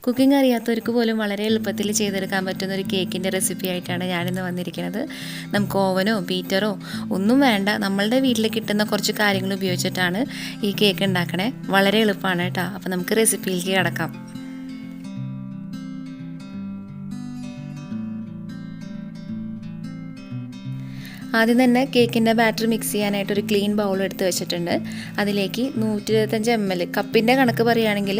Cooking അറിയാത്തവർക്ക് പോലും വളരെ എളുപ്പത്തിൽ ചെയ്തെടുക്കാൻ പറ്റുന്ന ഒരു കേക്കിൻ്റെ റെസിപ്പി ആയിട്ടാണ് ഞാനിന്ന് വന്നിരിക്കുന്നത്. നമുക്ക് ഓവനോ ബീറ്ററോ ഒന്നും വേണ്ട, നമ്മളുടെ വീട്ടിൽ കിട്ടുന്ന കുറച്ച് കാര്യങ്ങൾ ഉപയോഗിച്ചിട്ടാണ് ഈ കേക്ക് ഉണ്ടാക്കണേ. വളരെ എളുപ്പമാണ് കേട്ടോ. അപ്പോൾ നമുക്ക് റെസിപ്പിയിലേക്ക് കിടക്കാം. ആദ്യം തന്നെ കേക്കിൻ്റെ ബാറ്റർ മിക്സ് ചെയ്യാനായിട്ട് ഒരു ക്ലീൻ ബൗൾ എടുത്ത് വെച്ചിട്ടുണ്ട്. അതിലേക്ക് 125 ml, കപ്പിൻ്റെ കണക്ക് പറയുകയാണെങ്കിൽ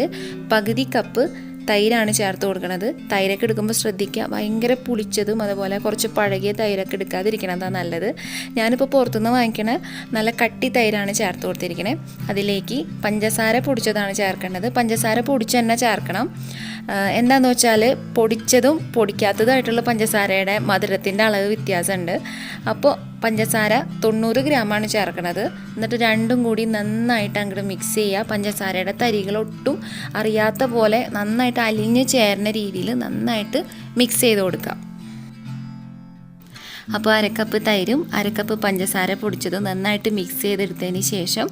പകുതി കപ്പ് തൈരാണ് ചേർത്ത് കൊടുക്കുന്നത്. തൈരൊക്കെ എടുക്കുമ്പോൾ ശ്രദ്ധിക്കുക, ഭയങ്കര പുളിച്ചതും അതുപോലെ കുറച്ച് പഴകിയ തൈരൊക്കെ എടുക്കാതിരിക്കണതാണ് നല്ലത്. ഞാനിപ്പോൾ പുറത്തുനിന്ന് വാങ്ങിക്കണ നല്ല കട്ടി തൈരാണ് ചേർത്ത് കൊടുത്തിരിക്കണേ. അതിലേക്ക് പഞ്ചസാര പൊടിച്ചതാണ് ചേർക്കേണ്ടത്. പഞ്ചസാര പൊടിച്ച് തന്നെ ചേർക്കണം. എന്താണെന്ന് വെച്ചാൽ പൊടിച്ചതും പൊടിക്കാത്തതുമായിട്ടുള്ള പഞ്ചസാരയുടെ മധുരത്തിൻ്റെ അളവ് വ്യത്യാസമുണ്ട്. അപ്പോൾ പഞ്ചസാര 90 ഗ്രാമാണ് ചേർക്കുന്നത്. എന്നിട്ട് രണ്ടും കൂടി നന്നായിട്ട് അങ്ങോട്ട് മിക്സ് ചെയ്യുക. പഞ്ചസാരയുടെ തരികളൊട്ടും അറിയാത്ത പോലെ നന്നായിട്ട് അലിഞ്ഞ് ചേരുന്ന രീതിയിൽ നന്നായിട്ട് മിക്സ് ചെയ്ത് കൊടുക്കുക. അപ്പോൾ 1 കപ്പ് തൈരും 1 കപ്പ് പഞ്ചസാര പൊടിച്ചതും നന്നായിട്ട് മിക്സ് ചെയ്തെടുത്തതിന് ശേഷം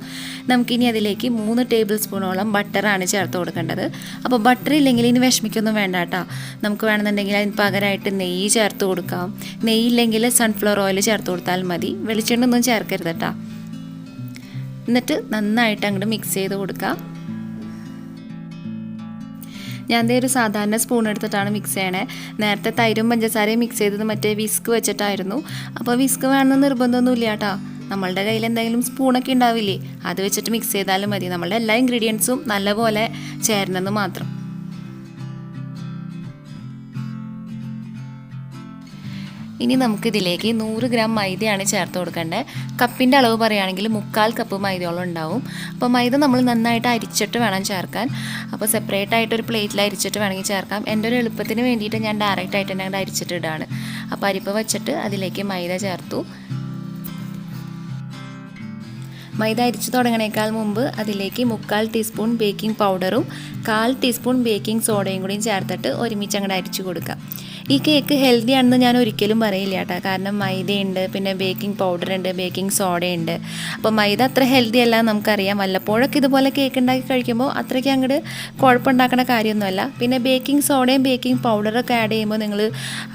നമുക്കിനി അതിലേക്ക് 3 ടേബിൾ സ്പൂണോളം ബട്ടറാണ് ചേർത്ത് കൊടുക്കേണ്ടത്. അപ്പോൾ ബട്ടർ ഇല്ലെങ്കിൽ ഇനി വിഷമിക്കൊന്നും വേണ്ട കേട്ടോ. നമുക്ക് വേണമെന്നുണ്ടെങ്കിൽ അതിന് പകരമായിട്ട് നെയ്യ് ചേർത്ത് കൊടുക്കാം. നെയ്യില്ലെങ്കിൽ സൺഫ്ലവർ ഓയിൽ ചേർത്ത് കൊടുത്താൽ മതി. വെളിച്ചെണ്ണ ഒന്നും ചേർക്കരുത് കേട്ടോ. എന്നിട്ട് നന്നായിട്ട് അങ്ങോട്ട് മിക്സ് ചെയ്ത് കൊടുക്കുക. ഞാൻ ഒരു സാധാരണ സ്പൂൺ എടുത്തിട്ടാണ് മിക്സ് ചെയ്യണേ. നേരത്തെ തൈരും പഞ്ചസാരയും മിക്സ് ചെയ്തത് മറ്റേ വിസ്ക് വെച്ചിട്ടായിരുന്നു. അപ്പോൾ വിസ്ക് വേണമെന്ന് നിർബന്ധമൊന്നുമില്ല കേട്ടോ. നമ്മളുടെ കയ്യിൽ എന്തെങ്കിലും സ്പൂണൊക്കെ ഉണ്ടാവില്ലേ, അത് വെച്ചിട്ട് മിക്സ് ചെയ്താലും മതി. നമ്മളുടെ എല്ലാ ഇൻഗ്രീഡിയൻസും നല്ലപോലെ ചേരണമെന്ന് മാത്രം. ഇനി നമുക്കിതിലേക്ക് 100 ഗ്രാം മൈദയാണ് ചേർത്ത് കൊടുക്കേണ്ടത്. കപ്പിൻ്റെ അളവ് പറയുകയാണെങ്കിൽ 3/4 കപ്പ് മൈദയോളം ഉണ്ടാവും. അപ്പോൾ മൈദ നമ്മൾ നന്നായിട്ട് അരിച്ചിട്ട് വേണം ചേർക്കാൻ. അപ്പോൾ സെപ്പറേറ്റ് ആയിട്ടൊരു പ്ലേറ്റിൽ അരിച്ചിട്ട് വേണമെങ്കിൽ ചേർക്കാം. എൻ്റെ ഒരു എളുപ്പത്തിന് വേണ്ടിയിട്ട് ഞാൻ ഡയറക്റ്റായിട്ട് തന്നെ അങ്ങോട്ട് അരിച്ചിട്ടിടാണ്. അപ്പോൾ അരിപ്പ് വെച്ചിട്ട് അതിലേക്ക് മൈദ ചേർത്തു. മൈദ അരിച്ചു തുടങ്ങണേക്കാൾ മുമ്പ് അതിലേക്ക് 3/4 ടീസ്പൂൺ ബേക്കിംഗ് പൗഡറും 1/4 ടീസ്പൂൺ ബേക്കിംഗ് സോഡയും കൂടിയും ചേർത്തിട്ട് ഒരുമിച്ച് അങ്ങോട്ട് അരിച്ചു കൊടുക്കാം. ഈ കേക്ക് ഹെൽത്തി ആണെന്ന് ഞാൻ ഒരിക്കലും പറയില്ല കേട്ടോ. കാരണം മൈദയുണ്ട്, പിന്നെ ബേക്കിംഗ് പൗഡർ ഉണ്ട്, ബേക്കിംഗ് സോഡയുണ്ട്. അപ്പോൾ മൈദ അത്ര ഹെൽത്തി അല്ല നമുക്കറിയാം. വല്ലപ്പോഴൊക്കെ ഇതുപോലെ കേക്ക് ഉണ്ടാക്കി കഴിക്കുമ്പോൾ അത്രയ്ക്ക് അങ്ങോട്ട് കുഴപ്പമുണ്ടാക്കുന്ന കാര്യമൊന്നുമല്ല. പിന്നെ ബേക്കിംഗ് സോഡയും ബേക്കിംഗ് പൗഡറൊക്കെ ആഡ് ചെയ്യുമ്പോൾ നിങ്ങൾ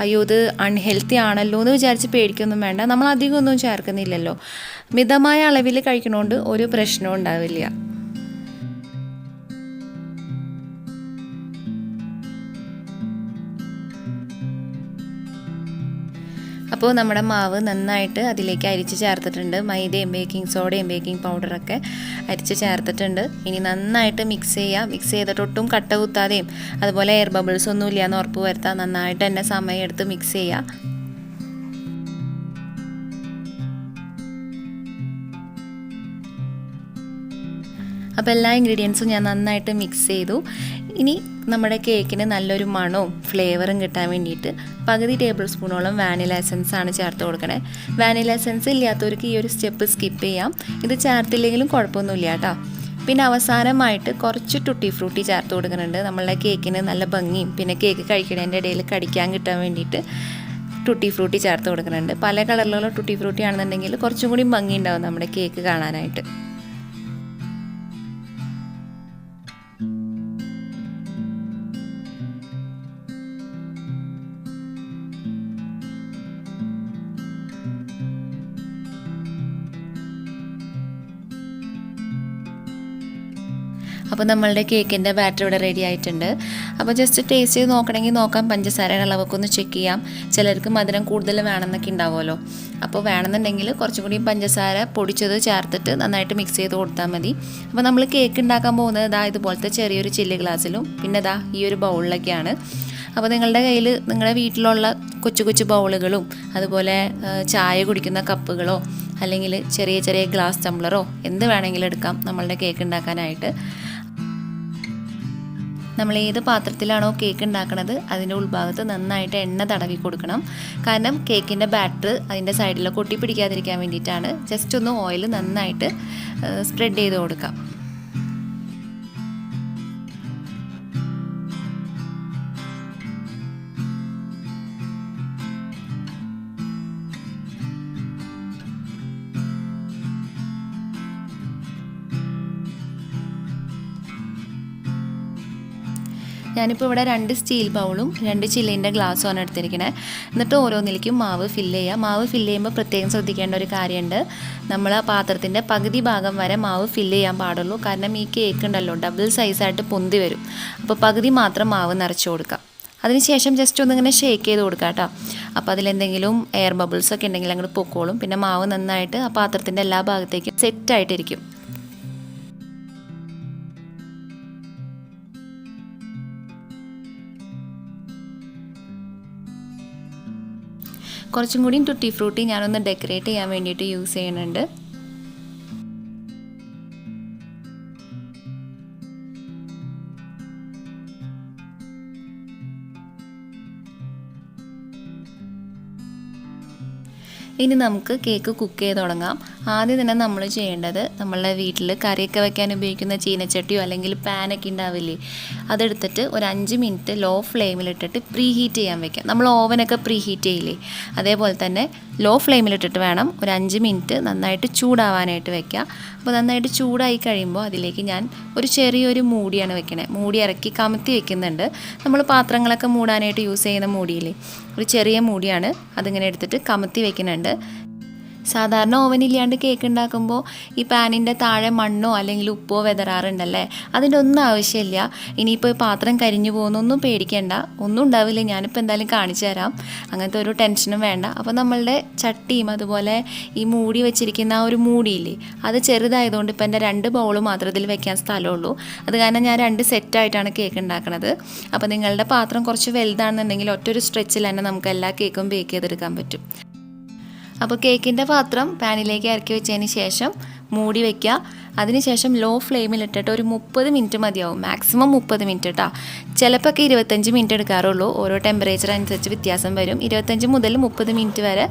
അയ്യോ ഇത് അൺഹെൽത്തി ആണല്ലോ എന്ന് വിചാരിച്ച് പേടിക്കൊന്നും വേണ്ട. നമ്മൾ അധികം ഒന്നും ചേർക്കുന്നില്ലല്ലോ. മിതമായ അളവിൽ കഴിക്കണോണ്ട് ഒരു പ്രശ്നവും ഉണ്ടാവില്ല. അപ്പോൾ നമ്മുടെ മാവ് നന്നായിട്ട് അതിലേക്ക് അരിച്ച് ചേർത്തിട്ടുണ്ട്. മൈദയും ബേക്കിംഗ് സോഡയും ബേക്കിംഗ് പൗഡറൊക്കെ അരിച്ച് ചേർത്തിട്ടുണ്ട്. ഇനി നന്നായിട്ട് മിക്സ് ചെയ്യുക. മിക്സ് ചെയ്തിട്ട് ഒട്ടും കട്ട കുത്താതെയും അതുപോലെ എയർ ബബിൾസ് ഒന്നും ഇല്ലയെന്ന് ഉറപ്പ് വരുത്താം. നന്നായിട്ട് തന്നെ സമയം എടുത്ത് മിക്സ് ചെയ്യുക. അപ്പോൾ എല്ലാ ഇൻഗ്രീഡിയൻസും ഞാൻ നന്നായിട്ട് മിക്സ് ചെയ്തു. ഇനി നമ്മുടെ കേക്കിന് നല്ലൊരു മണവും ഫ്ലേവറും കിട്ടാൻ വേണ്ടിയിട്ട് പകുതി ടേബിൾ സ്പൂണോളം വാനില എസൻസ് ആണ് ചേർത്ത് കൊടുക്കണേ. വാനില എസൻസ് ഇല്ലാത്തവർക്ക് ഈ ഒരു സ്റ്റെപ്പ് സ്കിപ്പ് ചെയ്യാം. ഇത് ചേർത്തില്ലെങ്കിലും കുഴപ്പമൊന്നുമില്ല കേട്ടോ. പിന്നെ അവസാനമായിട്ട് കുറച്ച് ടൂട്ടി ഫ്രൂട്ടി ചേർത്ത് കൊടുക്കുന്നുണ്ട്. നമ്മളുടെ കേക്കിന് നല്ല ഭംഗിയും പിന്നെ കേക്ക് കഴിക്കണതിൻ്റെ ഇടയിൽ കടിക്കാൻ കിട്ടാൻ വേണ്ടിയിട്ട് ടൂട്ടി ഫ്രൂട്ടി ചേർത്ത് കൊടുക്കുന്നുണ്ട്. പല കളറിലുള്ള ടൂട്ടി ഫ്രൂട്ടി ആണെന്നുണ്ടെങ്കിൽ കുറച്ചും കൂടി ഭംഗി ഉണ്ടാവും നമ്മുടെ കേക്ക് കാണാനായിട്ട്. അപ്പോൾ നമ്മളുടെ കേക്കിൻ്റെ ബാറ്റർ ഇവിടെ റെഡി ആയിട്ടുണ്ട്. അപ്പോൾ ജസ്റ്റ് ടേസ്റ്റ് ചെയ്ത് നോക്കണമെങ്കിൽ നോക്കാം. പഞ്ചസാരയുടെ അളവൊക്കെ ഒന്ന് ചെക്ക് ചെയ്യാം. ചിലർക്ക് മധുരം കൂടുതൽ വേണമെന്നൊക്കെ ഉണ്ടാവുമല്ലോ. അപ്പോൾ വേണമെന്നുണ്ടെങ്കിൽ കുറച്ചും കൂടി പഞ്ചസാര പൊടിച്ചത് ചേർത്തിട്ട് നന്നായിട്ട് മിക്സ് ചെയ്ത് കൊടുത്താൽ മതി. അപ്പോൾ നമ്മൾ കേക്ക് ഉണ്ടാക്കാൻ പോകുന്നത് ഇതാ ഇതുപോലത്തെ ചെറിയൊരു ചില്ല് ഗ്ലാസ്സിലും പിന്നെ ഇതാ ഈ ഒരു ബൗളിലൊക്കെയാണ്. അപ്പോൾ നിങ്ങളുടെ കയ്യിൽ നിങ്ങളുടെ വീട്ടിലുള്ള കൊച്ചു കൊച്ചു ബൗളുകളും അതുപോലെ ചായ കുടിക്കുന്ന കപ്പുകളോ അല്ലെങ്കിൽ ചെറിയ ചെറിയ ഗ്ലാസ് ടംബ്ലറോ എന്ത് വേണമെങ്കിലും എടുക്കാം നമ്മളുടെ കേക്ക് ഉണ്ടാക്കാനായിട്ട്. നമ്മൾ ഏത് പാത്രത്തിലാണോ കേക്ക് ഉണ്ടാക്കുന്നത് അതിൻ്റെ ഉൾഭാഗത്ത് നന്നായിട്ട് എണ്ണ തടവി കൊടുക്കണം. കാരണം കേക്കിൻ്റെ ബാറ്റർ അതിൻ്റെ സൈഡിലൊക്കെ ഒട്ടിപ്പിടിക്കാതിരിക്കാൻ വേണ്ടിയിട്ടാണ്. ജസ്റ്റ് ഒന്ന് ഓയിൽ നന്നായിട്ട് സ്പ്രെഡ് ചെയ്ത് കൊടുക്കാം. ഞാനിപ്പോൾ ഇവിടെ 2 സ്റ്റീൽ ബൗളും 2 ചില്ലിൻ്റെ ഗ്ലാസ്സുമാണ് എടുത്തിരിക്കുന്നത്. എന്നിട്ട് ഓരോന്നിലേക്കും മാവ് ഫില്ല് ചെയ്യുക. മാവ് ഫില്ല് ചെയ്യുമ്പോൾ പ്രത്യേകം ശ്രദ്ധിക്കേണ്ട ഒരു കാര്യമുണ്ട്. നമ്മൾ ആ പാത്രത്തിൻ്റെ പകുതി ഭാഗം വരെ മാവ് ഫില്ല് ചെയ്യാൻ പാടുള്ളൂ. കാരണം ഈ കേക്ക് ഉണ്ടല്ലോ ഡബിൾ സൈസായിട്ട് പൊന്തി വരും. അപ്പോൾ പകുതി മാത്രം മാവ് നിറച്ച് കൊടുക്കുക. അതിനുശേഷം ജസ്റ്റ് ഒന്നിങ്ങനെ ഷേക്ക് ചെയ്ത് കൊടുക്കുക കേട്ടോ. അപ്പോൾ അതിലെന്തെങ്കിലും എയർ ബബിൾസ് ഒക്കെ ഉണ്ടെങ്കിൽ അങ്ങോട്ട് പൊക്കോളും. പിന്നെ മാവ് നന്നായിട്ട് ആ പാത്രത്തിൻ്റെ എല്ലാ ഭാഗത്തേക്കും സെറ്റായിട്ടിരിക്കും. കുറച്ചും കൂടി ടൂട്ടി ഫ്രൂട്ടി ഞാനൊന്ന് ഡെക്കറേറ്റ് ചെയ്യാൻ വേണ്ടിയിട്ട് യൂസ് ചെയ്യുന്നുണ്ട്. ഇനി നമുക്ക് കേക്ക് കുക്ക് ചെയ്ത് തുടങ്ങാം. ആദ്യം തന്നെ നമ്മൾ ചെയ്യേണ്ടത് നമ്മളുടെ വീട്ടിൽ കറിയൊക്കെ വയ്ക്കാൻ ഉപയോഗിക്കുന്ന ചീനച്ചട്ടിയോ അല്ലെങ്കിൽ പാനൊക്കെ ഉണ്ടാവില്ലേ, അതെടുത്തിട്ട് ഒരു 5 മിനിറ്റ് ലോ ഫ്ലെയിമിലിട്ടിട്ട് പ്രീ ഹീറ്റ് ചെയ്യാൻ വെക്കാം. നമ്മൾ ഓവനൊക്കെ പ്രീ ഹീറ്റ് ചെയ്യില്ലേ, അതേപോലെ തന്നെ ലോ ഫ്ലെയിമിലിട്ടിട്ട് വേണം ഒരു 5 മിനിറ്റ് നന്നായിട്ട് ചൂടാവാനായിട്ട് വെക്കുക. അപ്പോൾ നന്നായിട്ട് ചൂടായി കഴിയുമ്പോൾ അതിലേക്ക് ഞാൻ ഒരു ചെറിയൊരു മൂടിയാണ് വെക്കണേ. മൂടി ഇറക്കി കമത്തി വെക്കുന്നുണ്ട്. നമ്മൾ പാത്രങ്ങളൊക്കെ മൂടാനായിട്ട് യൂസ് ചെയ്യുന്ന മൂടിയില്ലേ, ഒരു ചെറിയ മൂടിയാണ്. അതിങ്ങനെ എടുത്തിട്ട് കമത്തി വെക്കുന്നുണ്ട്. സാധാരണ ഓവനില്ലാണ്ട് കേക്ക് ഉണ്ടാക്കുമ്പോൾ ഈ പാനിൻ്റെ താഴെ മണ്ണോ അല്ലെങ്കിൽ ഉപ്പോ വെതറാറുണ്ടല്ലേ, അതിൻ്റെ ഒന്നും ആവശ്യമില്ല. ഇനിയിപ്പോൾ പാത്രം കരിഞ്ഞു പോകുന്നൊന്നും പേടിക്കേണ്ട, ഒന്നും ഉണ്ടാവില്ല. ഞാനിപ്പോൾ എന്തായാലും കാണിച്ചു തരാം. അങ്ങനത്തെ ഒരു ടെൻഷനും വേണ്ട. അപ്പോൾ നമ്മളുടെ ചട്ടിയും അതുപോലെ ഈ മൂടി വെച്ചിരിക്കുന്ന ആ ഒരു മൂടിയില്ലേ, അത് ചെറുതായതുകൊണ്ട് ഇപ്പോൾ എൻ്റെ 2 ബൗൾ മാത്രം ഇതിൽ വെക്കാൻ സ്ഥലമുള്ളൂ. അത് കാരണം ഞാൻ 2 സെറ്റായിട്ടാണ് കേക്ക് ഉണ്ടാക്കുന്നത്. അപ്പോൾ നിങ്ങളുടെ പാത്രം കുറച്ച് വലുതാണെന്നുണ്ടെങ്കിൽ ഒറ്റൊരു സ്ട്രെച്ചിൽ തന്നെ നമുക്ക് എല്ലാ കേക്കും ബേക്ക് ചെയ്തെടുക്കാൻ പറ്റും. അപ്പോൾ കേക്കിൻ്റെ പാത്രം പാനിലേക്ക് ഇറക്കി വെച്ചതിന് ശേഷം മൂടി വയ്ക്കുക. അതിനുശേഷം ലോ ഫ്ലെയിമിലിട്ടിട്ട് ഒരു 30 മിനിറ്റ് മതിയാവും, മാക്സിമം 30 മിനിറ്റ് കേട്ടോ. ചിലപ്പോൾ ഒക്കെ 25 മിനിറ്റ് എടുക്കാറുള്ളൂ. ഓരോ ടെമ്പറേച്ചർ അനുസരിച്ച് വ്യത്യാസം വരും. 25 മുതൽ 30 മിനിറ്റ് വരെ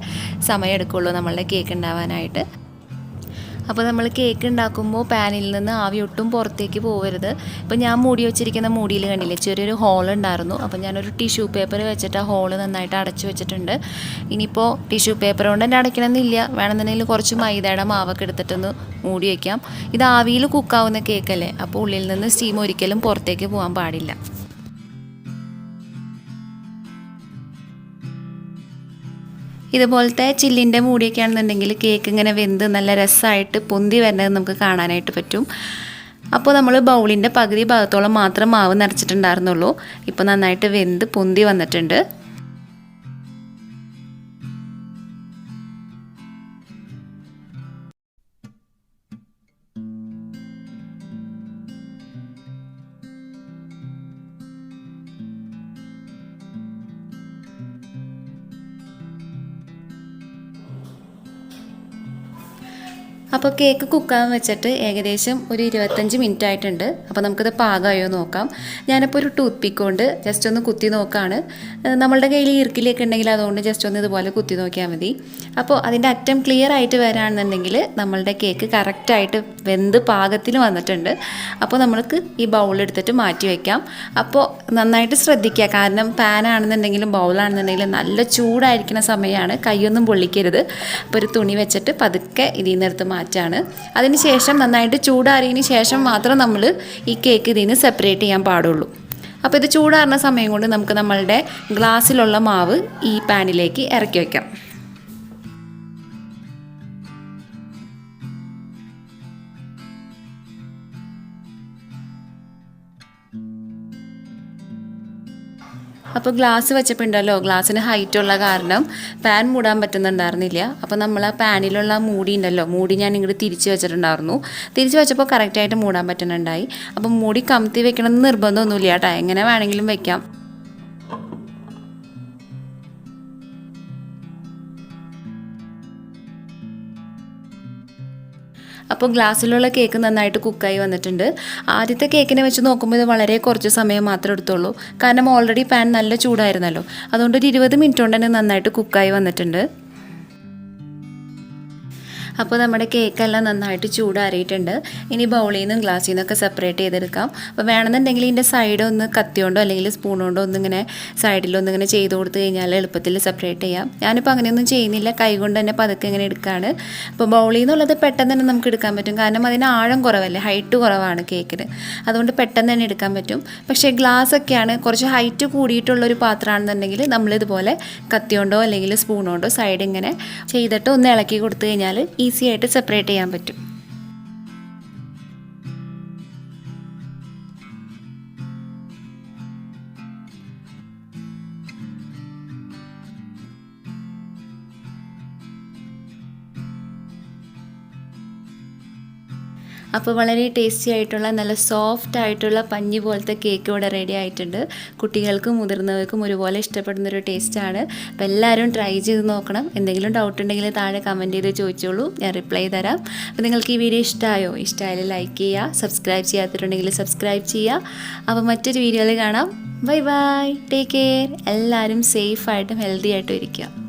സമയം എടുക്കുള്ളൂ നമ്മളുടെ കേക്ക് ഉണ്ടാവാനായിട്ട്. അപ്പോൾ നമ്മൾ കേക്ക് ഉണ്ടാക്കുമ്പോൾ പാനിൽ നിന്ന് ആവി ഒട്ടും പുറത്തേക്ക് പോകരുത്. ഇപ്പോൾ ഞാൻ മൂടി വെച്ചിരിക്കുന്ന മൂടിയിൽ കണ്ടില്ലേ ചെറിയൊരു ഹോൾ ഉണ്ടായിരുന്നു. അപ്പോൾ ഞാനൊരു ടിഷ്യൂ പേപ്പർ വെച്ചിട്ട് ആ ഹോൾ നന്നായിട്ട് അടച്ചു വെച്ചിട്ടുണ്ട്. ഇനിയിപ്പോൾ ടിഷ്യൂ പേപ്പർ കൊണ്ട് തന്നെ അടയ്ക്കണമെന്നില്ല, വേണമെന്നുണ്ടെങ്കിൽ കുറച്ച് മൈദയുടെ മാവൊക്കെ എടുത്തിട്ടൊന്ന് മൂടി വയ്ക്കാം. ഇത് ആവിയിൽ കുക്കാവുന്ന കേക്കല്ലേ, അപ്പോൾ ഉള്ളിൽ നിന്ന് സ്റ്റീം ഒരിക്കലും പുറത്തേക്ക് പോകാൻ പാടില്ല. ഇതുപോലത്തെ ചില്ലിൻ്റെ മൂടിയൊക്കെ ആണെന്നുണ്ടെങ്കിൽ കേക്ക് ഇങ്ങനെ വെന്ത് നല്ല രസമായിട്ട് പൊന്തി വരുന്നത് നമുക്ക് കാണാനായിട്ട് പറ്റും. അപ്പോൾ നമ്മൾ ബൗളിൻ്റെ പകുതി ഭാഗത്തോളം മാത്രം മാവ് നിറച്ചിട്ടുണ്ടായിരുന്നുള്ളൂ. ഇപ്പോൾ നന്നായിട്ട് വെന്ത് പൊന്തി വന്നിട്ടുണ്ട്. അപ്പോൾ കേക്ക് കുക്കാൻ വെച്ചിട്ട് ഏകദേശം ഒരു 25 മിനിറ്റ് ആയിട്ടുണ്ട്. അപ്പോൾ നമുക്കിത് പാകമായോ നോക്കാം. ഞാനിപ്പോൾ ഒരു ടൂത്ത് പിക്ക് കൊണ്ട് ജസ്റ്റ് ഒന്ന് കുത്തി നോക്കുകയാണ്. നമ്മളുടെ കയ്യിൽ ഈർക്കിലൊക്കെ ഉണ്ടെങ്കിൽ അതുകൊണ്ട് ജസ്റ്റ് ഒന്ന് ഇതുപോലെ കുത്തി നോക്കിയാൽ മതി. അപ്പോൾ അതിൻ്റെ അറ്റം ക്ലിയർ ആയിട്ട് വരാണെന്നുണ്ടെങ്കിൽ നമ്മളുടെ കേക്ക് കറക്റ്റായിട്ട് വെന്ത് പാകത്തിൽ വന്നിട്ടുണ്ട്. അപ്പോൾ നമ്മൾക്ക് ഈ ബൗളെടുത്തിട്ട് മാറ്റി വയ്ക്കാം. അപ്പോൾ നന്നായിട്ട് ശ്രദ്ധിക്കുക, കാരണം പാനാണെന്നുണ്ടെങ്കിലും ബൗളാണെന്നുണ്ടെങ്കിലും നല്ല ചൂടായിരിക്കുന്ന സമയമാണ്. കൈയൊന്നും പൊള്ളിക്കരുത്. അപ്പോൾ ഒരു തുണി വെച്ചിട്ട് പതുക്കെ ഇതിൽ നിന്ന് എടുത്ത് മാറ്റാണ്. അതിനുശേഷം നന്നായിട്ട് ചൂടാറിയതിന് ശേഷം മാത്രം നമ്മൾ ഈ കേക്ക് ഇതിൽ നിന്ന് സെപ്പറേറ്റ് ചെയ്യാൻ പാടുള്ളൂ. അപ്പോൾ ഇത് ചൂടാറുന്ന സമയം കൊണ്ട് നമുക്ക് നമ്മളുടെ ഗ്ലാസ്സിലുള്ള മാവ് ഈ പാനിലേക്ക് ഇറക്കി വയ്ക്കാം. അപ്പോൾ ഗ്ലാസ് വെച്ചപ്പോൾ ഉണ്ടല്ലോ, ഗ്ലാസ്സിന് ഹൈറ്റുള്ള കാരണം പാൻ മൂടാൻ പറ്റുന്നുണ്ടായിരുന്നില്ല. അപ്പോൾ നമ്മൾ ആ പാനിലുള്ള മൂടി ഉണ്ടല്ലോ, മൂടി ഞാൻ ഇങ്ങോട്ട് തിരിച്ച് വെച്ചിട്ടുണ്ടായിരുന്നു. തിരിച്ച് വെച്ചപ്പോൾ കറക്റ്റായിട്ട് മൂടാൻ പറ്റുന്നുണ്ടായി. അപ്പോൾ മൂടി കമത്തി വെക്കണമെന്ന് നിർബന്ധമൊന്നുമില്ല കേട്ടോ, എങ്ങനെ വേണമെങ്കിലും വെക്കാം. അപ്പോൾ ഗ്ലാസ്സിലുള്ള കേക്ക് നന്നായിട്ട് കുക്കായി വന്നിട്ടുണ്ട്. ആദ്യത്തെ കേക്കിനെ വെച്ച് നോക്കുമ്പോൾ ഇത് വളരെ കുറച്ച് സമയം മാത്രമേ എടുത്തുള്ളൂ. കാരണം ഓൾറെഡി പാൻ നല്ല ചൂടായിരുന്നല്ലോ. അതുകൊണ്ട് ഒരു 20 മിനിറ്റ് കൊണ്ട് തന്നെ നന്നായിട്ട് കുക്കായി വന്നിട്ടുണ്ട്. അപ്പോൾ നമ്മുടെ കേക്കെല്ലാം നന്നായിട്ട് ചൂടാറിയിട്ടുണ്ട്. ഇനി ബൗളിൽ നിന്നും ഗ്ലാസ്സിൽ നിന്നൊക്കെ സെപ്പറേറ്റ് ചെയ്തെടുക്കാം. അപ്പോൾ വേണമെന്നുണ്ടെങ്കിൽ ഇതിൻ്റെ സൈഡ് ഒന്ന് കത്തിയോണ്ടോ അല്ലെങ്കിൽ സ്പൂൺ കൊണ്ടോ ഒന്നിങ്ങനെ സൈഡിലൊന്നിങ്ങനെ ചെയ്ത് കൊടുത്തു കഴിഞ്ഞാൽ എളുപ്പത്തിൽ സെപ്പറേറ്റ് ചെയ്യാം. ഞാനിപ്പോൾ അങ്ങനെയൊന്നും ചെയ്യുന്നില്ല, കൈകൊണ്ട് തന്നെ പതുക്കെ ഇങ്ങനെ എടുക്കുകയാണ്. അപ്പോൾ ബൗളിൽ നിന്നുള്ളത് പെട്ടെന്ന് തന്നെ നമുക്ക് എടുക്കാൻ പറ്റും, കാരണം അതിന് ആഴം കുറവല്ലേ, ഹൈറ്റ് കുറവാണ് കേക്കിന്, അതുകൊണ്ട് പെട്ടെന്ന് തന്നെ എടുക്കാൻ പറ്റും. പക്ഷേ ഗ്ലാസ് ഒക്കെയാണ് കുറച്ച് ഹൈറ്റ് കൂടിയിട്ടുള്ളൊരു പാത്രമാണെന്നുണ്ടെങ്കിൽ നമ്മളിതുപോലെ കത്തിയോണ്ടോ അല്ലെങ്കിൽ സ്പൂൺ കൊണ്ടോ സൈഡ് ഇങ്ങനെ ചെയ്തിട്ട് ഒന്ന് ഇളക്കി കൊടുത്തു കഴിഞ്ഞാൽ ഈസി ആയിട്ട് സെപ്പറേറ്റ് ചെയ്യാൻ പറ്റും. അപ്പോൾ വളരെ ടേസ്റ്റി ആയിട്ടുള്ള നല്ല സോഫ്റ്റ് ആയിട്ടുള്ള പഞ്ഞി പോലത്തെ കേക്ക് ഇവിടെ റെഡി ആയിട്ടുണ്ട്. കുട്ടികൾക്കും മുതിർന്നവർക്കും ഒരുപോലെ ഇഷ്ടപ്പെടുന്നൊരു ടേസ്റ്റാണ്. അപ്പോൾ എല്ലാവരും ട്രൈ ചെയ്ത് നോക്കണം. എന്തെങ്കിലും ഡൗട്ട് ഉണ്ടെങ്കിൽ താഴെ കമൻറ്റ് ചെയ്ത് ചോദിച്ചോളൂ, ഞാൻ റിപ്ലൈ തരാം. അപ്പോൾ നിങ്ങൾക്ക് ഈ വീഡിയോ ഇഷ്ടമായോ? ഇഷ്ടമായാലും ലൈക്ക് ചെയ്യുക, സബ്സ്ക്രൈബ് ചെയ്യാത്തിട്ടുണ്ടെങ്കിൽ സബ്സ്ക്രൈബ് ചെയ്യുക. അപ്പോൾ മറ്റൊരു വീഡിയോയിൽ കാണാം. Bye bye, take care. എല്ലാവരും സേഫായിട്ടും ഹെൽത്തി ആയിട്ടും ഇരിക്കുക.